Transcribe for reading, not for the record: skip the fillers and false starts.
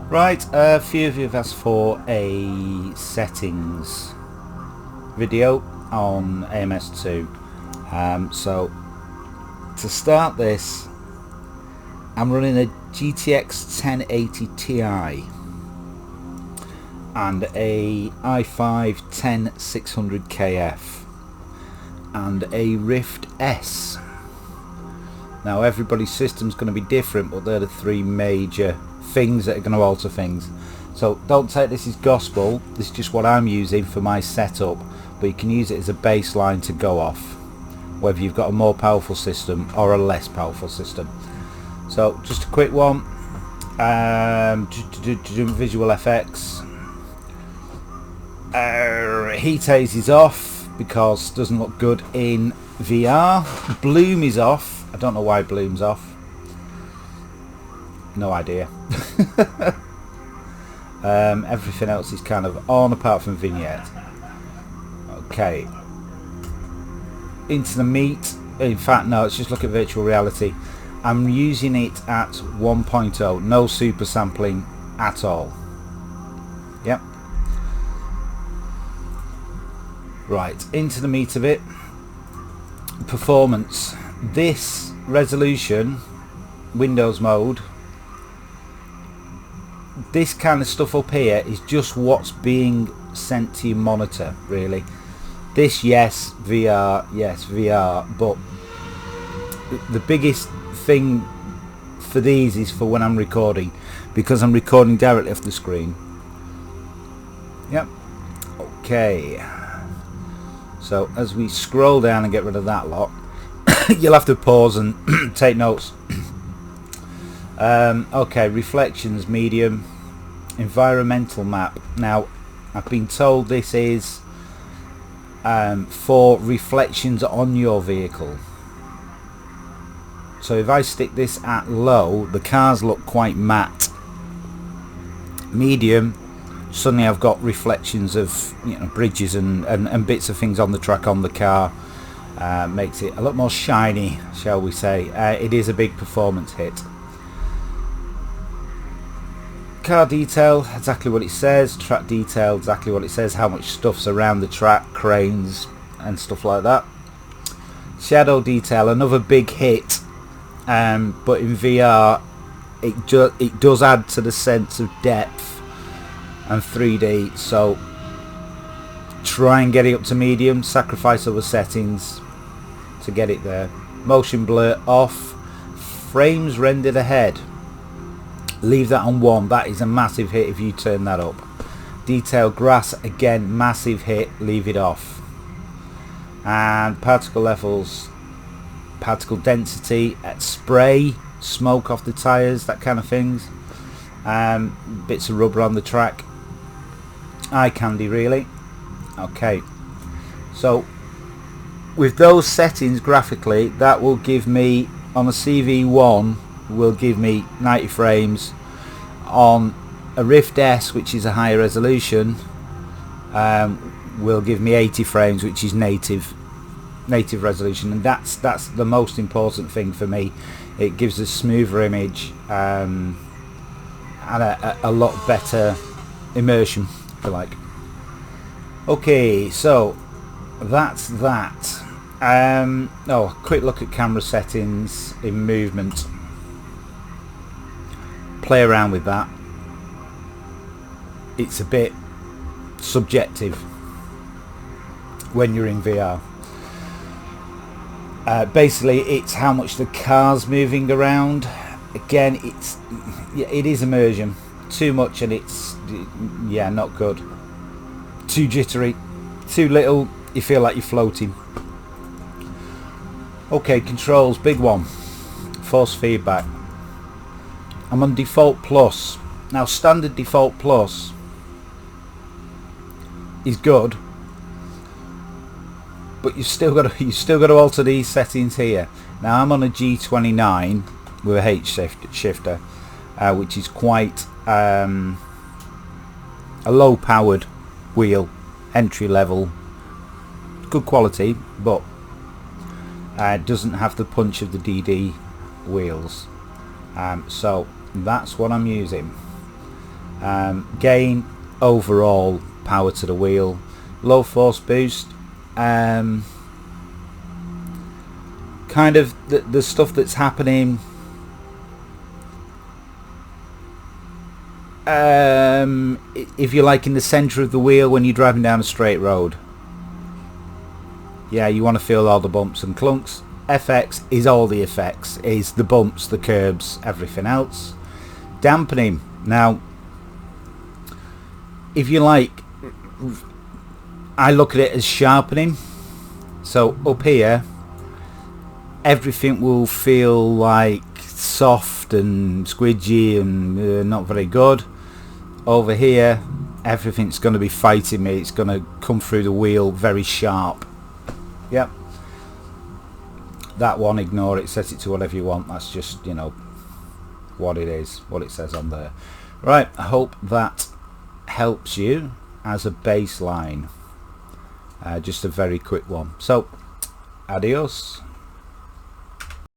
Right, a few of you have asked for a settings video on AMS2. So to start this, I'm running a GTX 1080 Ti and a i5 10600KF and a Rift S. Now everybody's system's going to be different, but they're the three major things that are going to alter things. So don't take this as gospel, this is just what I'm using for my setup, but you can use it as a baseline to go off, whether you've got a more powerful system or a less powerful system. So just a quick one, visual FX, heat haze is off because it doesn't look good in VR. Bloom is off. I don't know why bloom's off. No idea. Everything else is kind of on apart from vignette. Okay. Into the meat. In fact, no, let's just look at virtual reality. I'm using it at 1.0. No super sampling at all. Yep. Right, into the meat of it. Performance. This resolution, Windows mode, this kind of stuff up here is just what's being sent to your monitor, really. This, yes, VR, but the biggest thing for these is for when I'm recording, because I'm recording directly off the screen. Yep. Okay. So as we scroll down and get rid of that lot, you'll have to pause and take notes. Okay, reflections, medium, environmental map. Now I've been told this is for reflections on your vehicle. So if I stick this at low, the cars look quite matte. Medium, suddenly I've got reflections of, you know, bridges and bits of things on the track on the car. Makes it a lot more shiny, shall we say. It is a big performance hit. Car detail, exactly what it says. Track detail, exactly what it says. How much stuff's around the track, cranes and stuff like that. Shadow detail, another big hit, but in VR it does add to the sense of depth and 3D. So try and get it up to medium, sacrifice other settings to get it there. Motion blur off, frames rendered ahead, leave that on 1. That is a massive hit if you turn that up. Detail grass, again, massive hit, leave it off. And particle levels, particle density, spray, smoke off the tyres, that kind of things. Bits of rubber on the track, eye candy really. Okay, so with those settings graphically, that will give me, on a CV1, will give me 90 frames. On a Rift S, which is a higher resolution, will give me 80 frames, which is native resolution, and that's the most important thing for me. It gives a smoother image and a lot better immersion, if you like. Okay, so that's that. Oh, quick look at camera settings in movement. Play around with that. It's a bit subjective when you're in VR. Basically, it's how much the car's moving around. Again, it is immersion. Too much and it's, yeah, not good. Too jittery, too little, you feel like you're floating. Okay, controls, big one. Force feedback. I'm on default plus. Now standard default plus is good, but you've still got to alter these settings here. Now I'm on a G29 with a H shifter, which is quite a low powered wheel, entry level, good quality, but doesn't have the punch of the DD wheels. So that's what I'm using. Gain, overall power to the wheel, low force boost, kind of the stuff that's happening. If you like, in the centre of the wheel when you're driving down a straight road. Yeah, you want to feel all the bumps and clunks. FX is all the effects, is the bumps, the curbs, everything else. Dampening. Now, if you like, I look at it as sharpening. So up here, everything will feel like soft and squidgy and not very good. Over here, everything's going to be fighting me. It's going to come through the wheel very sharp. Yep. That one, ignore it, set it to whatever you want. That's just, you know, what it is, what it says on there. Right, I hope that helps you as a baseline. Just a very quick one. So, adios.